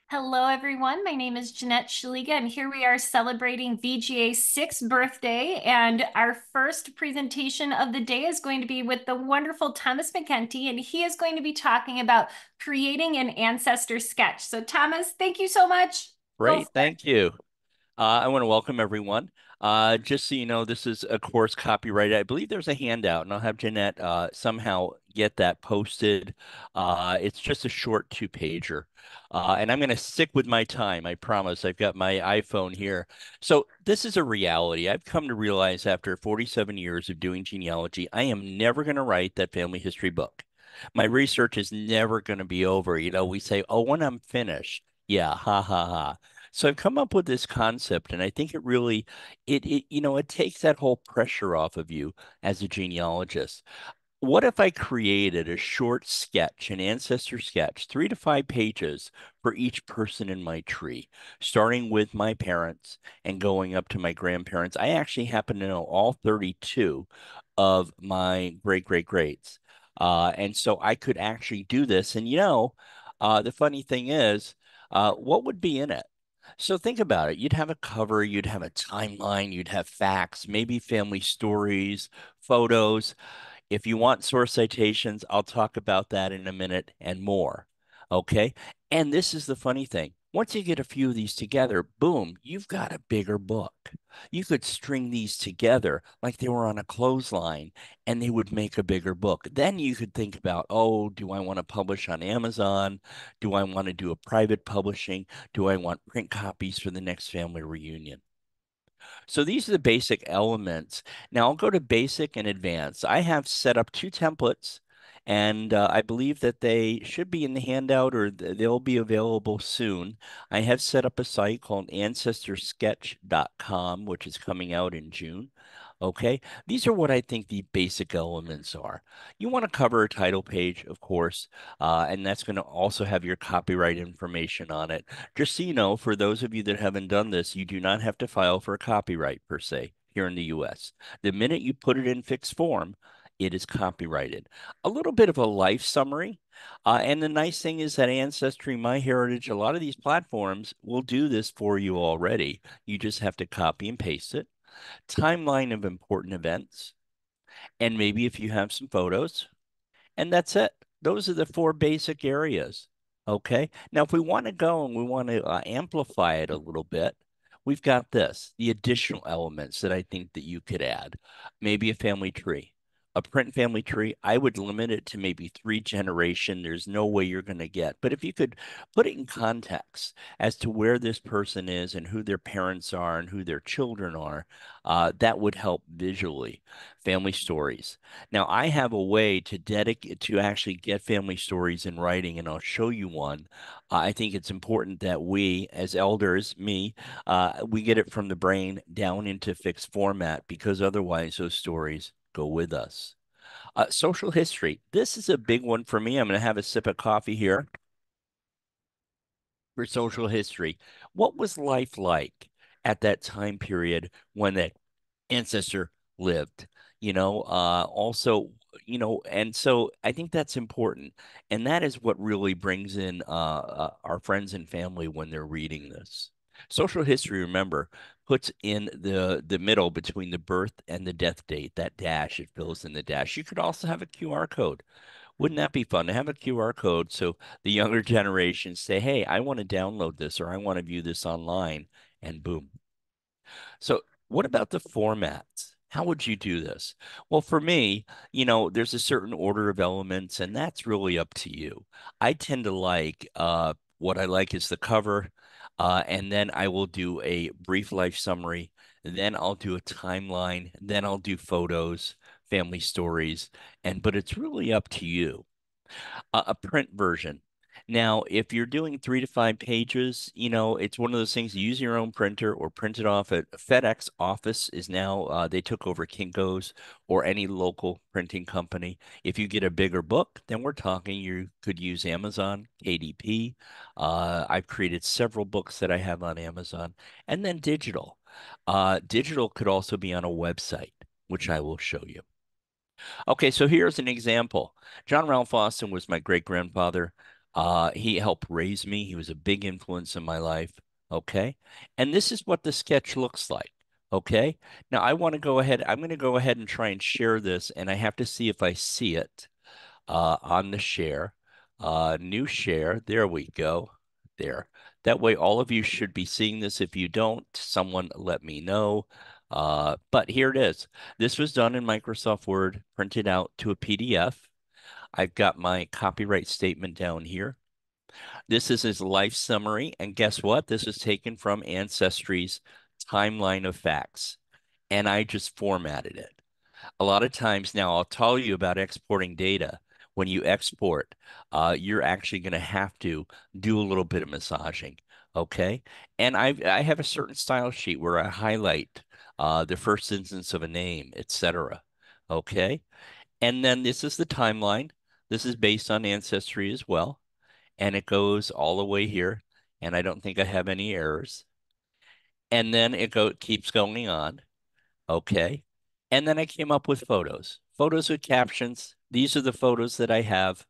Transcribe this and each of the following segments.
Hello, everyone. My name is Jeanette Shaliga, and here we are celebrating VGA's sixth birthday. And our first presentation of the day is going to be with the wonderful Thomas MacEntee, and he is going to be talking about creating an ancestor sketch. So, Thomas, thank you so much. Go Great, for it. thank you. I want to welcome everyone. Just so you know, this is a course copyrighted. I believe there's a handout, and I'll have Jeanette somehow get that posted. It's just a short two-pager. And I'm going to stick with my time, I promise. I've got my iPhone here. So this is a reality. I've come to realize after 47 years of doing genealogy, I am never going to write that family history book. My research is never going to be over. We say, oh, when I'm finished. Yeah, ha ha ha. So I've come up with this concept, and I think it really it takes that whole pressure off of you as a genealogist. What if I created a short sketch, an ancestor sketch, 3 to 5 pages for each person in my tree, starting with my parents and going up to my grandparents? I actually happen to know all 32 of my great great greats. And so I could actually do this. And the funny thing is, what would be in it? So think about it. You'd have a cover, you'd have a timeline, you'd have facts, maybe family stories, photos. If you want source citations, I'll talk about that in a minute and more. Okay. And this is the funny thing. Once you get a few of these together, boom, you've got a bigger book. You could string these together like they were on a clothesline and they would make a bigger book. Then you could think about, oh, do I want to publish on Amazon? Do I want to do a private publishing? Do I want print copies for the next family reunion? So these are the basic elements. Now I'll go to basic and advanced. I have set up 2 templates, and I believe that they should be in the handout or they'll be available soon. I have set up a site called ancestorsketch.com, which is coming out in June. Okay, these are what I think the basic elements are. You want to cover a title page, of course, and that's going to also have your copyright information on it. Just so you know, for those of you that haven't done this, you do not have to file for a copyright per se here in the US. The minute you put it in fixed form, it is copyrighted. A little bit of a life summary. And the nice thing is that Ancestry, MyHeritage, a lot of these platforms will do this for you already. You just have to copy and paste it. Timeline of important events. And maybe if you have some photos, and that's it. Those are the 4 basic areas. Okay. Now, if we want to go and we want to amplify it a little bit, we've got this, the additional elements that I think that you could add. Maybe a family tree. A print family tree, I would limit it to maybe 3 generation. There's no way you're going to get. But if you could put it in context as to where this person is and who their parents are and who their children are, that would help visually. Family stories. Now, I have a way to dedicate to actually get family stories in writing, and I'll show you one. I think it's important that we, as elders, we get it from the brain down into fixed format because otherwise those stories go with us. Social history. This is a big one for me. I'm going to have a sip of coffee here for social history. What was life like at that time period when that ancestor lived? Also, and so I think that's important. And that is what really brings in our friends and family when they're reading this. Social history, remember, puts in the middle between the birth and the death date, that dash, it fills in the dash. You could also have a QR code. Wouldn't that be fun to have a QR code so the younger generations say, hey, I want to download this or I want to view this online, and boom. So, what about the formats? How would you do this? Well, for me, there's a certain order of elements, and that's really up to you. I tend to like what I like is the cover, and then I will do a brief life summary. Then I'll do a timeline. Then I'll do photos, family stories, but it's really up to you. A print version. Now, if you're doing 3 to 5 pages, it's one of those things. Use your own printer or print it off at FedEx office is now they took over Kinko's or any local printing company. If you get a bigger book, then we're talking you could use Amazon, KDP. I've created several books that I have on Amazon, and then digital. Digital could also be on a website, which I will show you. Okay, so here's an example. John Ralph Austin was my great grandfather. He helped raise me. He was a big influence in my life. Okay. And this is what the sketch looks like. Okay. Now I want to go ahead. I'm going to go ahead and try and share this, and I have to see if I see it on the share. New share. There we go. There. That way, all of you should be seeing this. If you don't, someone let me know. But here it is. This was done in Microsoft Word, printed out to a PDF. I've got my copyright statement down here. This is his life summary. And guess what? This is taken from Ancestry's timeline of facts. And I just formatted it. A lot of times now, I'll tell you about exporting data. When you export, you're actually going to have to do a little bit of massaging. Okay. And I have a certain style sheet where I highlight the first instance of a name, etc. Okay. And then this is the timeline. This is based on Ancestry as well, and it goes all the way here, and I don't think I have any errors. And then keeps going on. Okay. And then I came up with photos with captions. These are the photos that I have,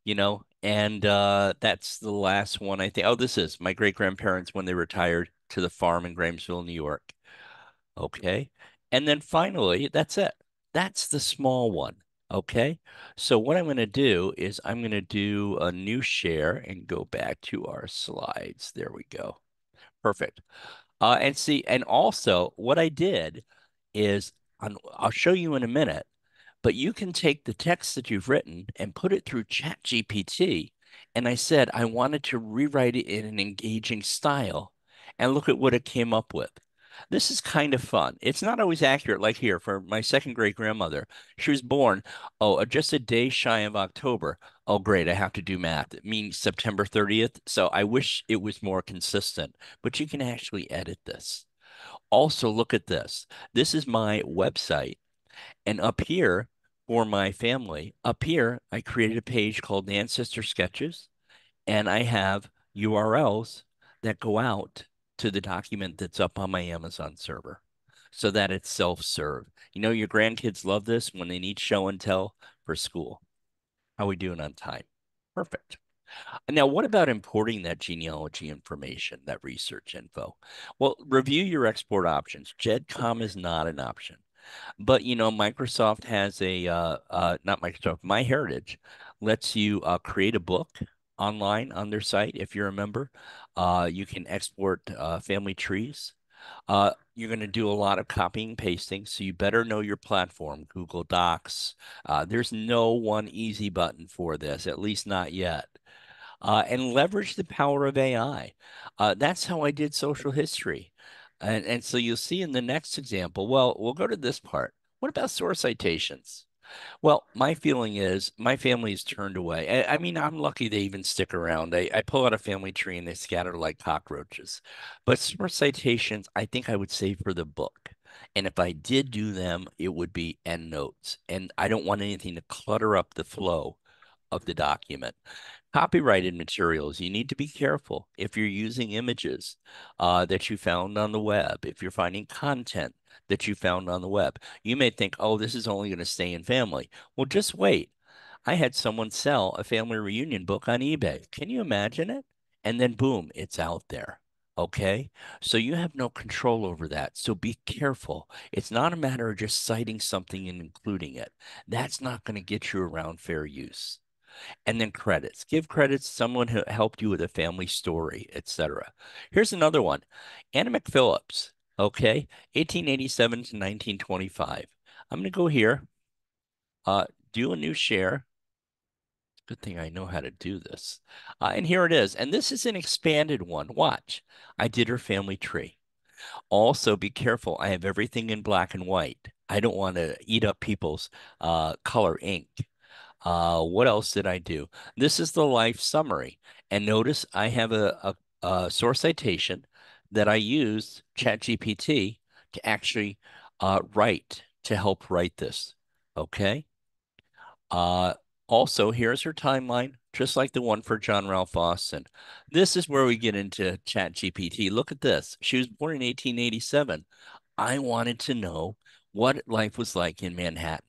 and that's the last one I think. Oh, this is my great grandparents when they retired to the farm in Gramesville, New York. Okay. And then finally, that's it. That's the small one. Okay. So what I'm going to do is I'm going to do a new share and go back to our slides. There we go. Perfect. And see, and also what I did is I'll show you in a minute, but you can take the text that you've written and put it through ChatGPT. And I said I wanted to rewrite it in an engaging style, and look at what it came up with. This is kind of fun. It's not always accurate, like here for my second great grandmother. She was born, just a day shy of October. Oh, great. I have to do math. It means September 30th. So I wish it was more consistent, but you can actually edit this. Also, look at this. This is my website. And up here for my family, up here, I created a page called the Ancestor Sketches, and I have URLs that go out to the document that's up on my Amazon server so that it's self-serve. Your grandkids love this when they need show and tell for school. How are we doing on time? Perfect. Now, what about importing that genealogy information, that research info? Well, review your export options. GEDCOM is not an option. But Microsoft has not Microsoft, MyHeritage lets you create a book online on their site if you're a member. You can export family trees. You're going to do a lot of copying and pasting, so you better know your platform, Google Docs. There's no one easy button for this, at least not yet. And leverage the power of AI. That's how I did social history. And so you'll see in the next example, well, we'll go to this part. What about source citations? Well, my feeling is my family is turned away. I mean, I'm lucky they even stick around. I pull out a family tree and they scatter like cockroaches. But source citations, I think I would save for the book. And if I did do them, it would be endnotes. And I don't want anything to clutter up the flow of the document. Copyrighted materials, you need to be careful if you're using images that you found on the web, if you're finding content that you found on the web. You may think, oh, this is only going to stay in family. Well, just wait. I had someone sell a family reunion book on eBay. Can you imagine it? And then boom, it's out there. Okay. So you have no control over that. So be careful. It's not a matter of just citing something and including it. That's not going to get you around fair use. And then credits. Give credits to someone who helped you with a family story, etc. Here's another one. Anna McPhillips, okay, 1887 to 1925. I'm going to go here, do a new share. Good thing I know how to do this. And here it is. And this is an expanded one. Watch. I did her family tree. Also, be careful. I have everything in black and white. I don't want to eat up people's color ink. What else did I do? This is the life summary. And notice I have a source citation that I used ChatGPT to actually write, to help write this. Okay. Uh, Also, here's her timeline, just like the one for John Ralph Austin. This is where we get into ChatGPT. Look at this. She was born in 1887. I wanted to know what life was like in Manhattan.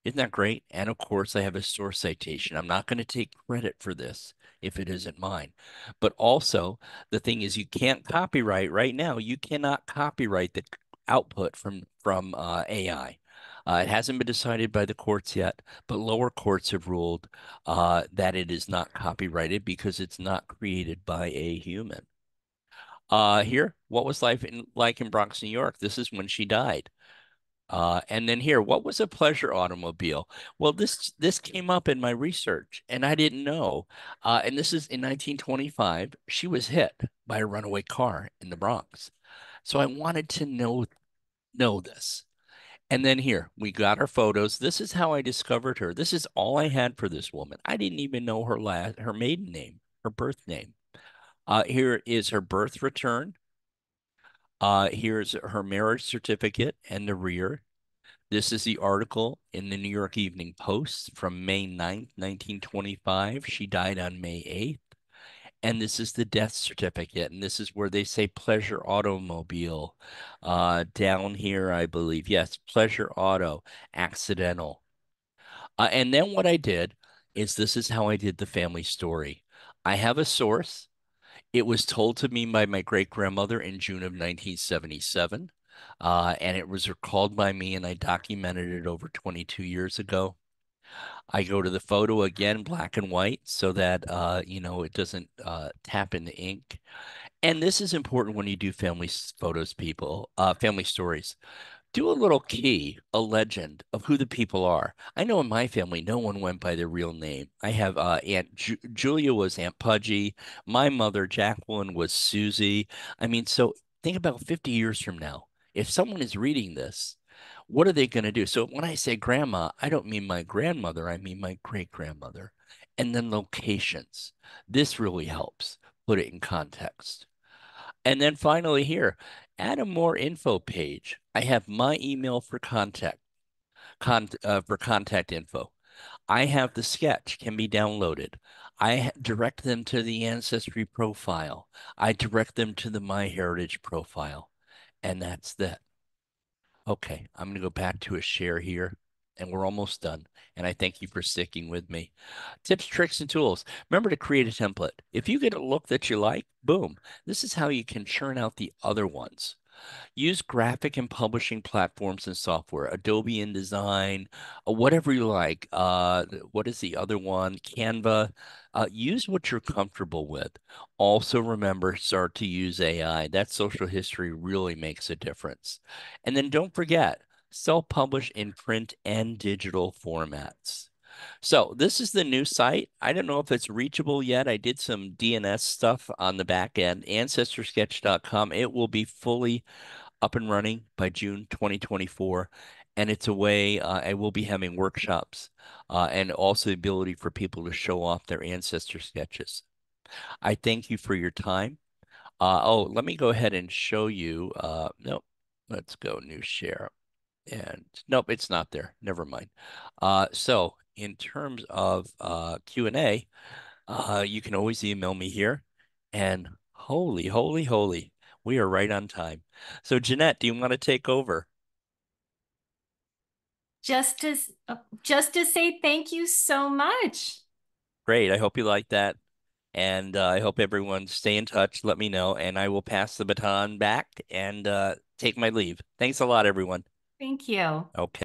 Isn't that great? And of course, I have a source citation. I'm not going to take credit for this if it isn't mine. But also, the thing is, you can't copyright right now. You cannot copyright the output from AI. It hasn't been decided by the courts yet, but lower courts have ruled that it is not copyrighted because it's not created by a human. Here, what was like in Bronx, New York? This is when she died. And then here, what was a pleasure automobile? Well, this came up in my research, and I didn't know. And this is in 1925. She was hit by a runaway car in the Bronx, so I wanted to know this. And then here, we got our photos. This is how I discovered her. This is all I had for this woman. I didn't even know her maiden name, her birth name. Here is her birth return. Here's her marriage certificate and the rear. This is the article in the New York Evening Post from May 9th, 1925. She died on May 8th. And this is the death certificate. And this is where they say pleasure automobile. Down here, I believe. Yes, pleasure auto, accidental. And then what I did is this is how I did the family story. I have a source. It was told to me by my great grandmother in June of 1977. And it was recalled by me, and I documented it over 22 years ago. I go to the photo again, black and white, so that it doesn't tap into ink. And this is important when you do photos, people, family stories. Do a little key, a legend of who the people are. I know in my family, no one went by their real name. I have Julia was Aunt Pudgy. My mother, Jacqueline, was Susie. I mean, so think about 50 years from now. If someone is reading this, what are they going to do? So when I say grandma, I don't mean my grandmother, I mean my great grandmother. And then locations. This really helps put it in context. And then finally here, add a more info page. I have my email for for contact info. I have the sketch can be downloaded. Direct them to the Ancestry profile. I direct them to the MyHeritage profile. And that's that. Okay, I'm going to go back to a share here, and we're almost done. And I thank you for sticking with me. Tips, tricks, and tools. Remember to create a template. If you get a look that you like, boom, this is how you can churn out the other ones. Use graphic and publishing platforms and software, Adobe InDesign, whatever you like. What is the other one? Canva. Use what you're comfortable with. Also, remember, start to use AI. That social history really makes a difference. And then don't forget, self-publish in print and digital formats. So this is the new site. I don't know if it's reachable yet. I did some DNS stuff on the back end, ancestorsketch.com. It will be fully up and running by June 2024. And it's a way I will be having workshops and also the ability for people to show off their ancestor sketches. I thank you for your time. Oh, let me go ahead and show you. Nope, let's go new share. And nope, it's not there. Never mind. So in terms of Q&A, you can always email me here. And holy, holy, holy, we are right on time. So Jeanette, do you want to take over? Just to say thank you so much. Great. I hope you like that. And I hope everyone stay in touch. Let me know, and I will pass the baton back and take my leave. Thanks a lot, everyone. Thank you. Okay.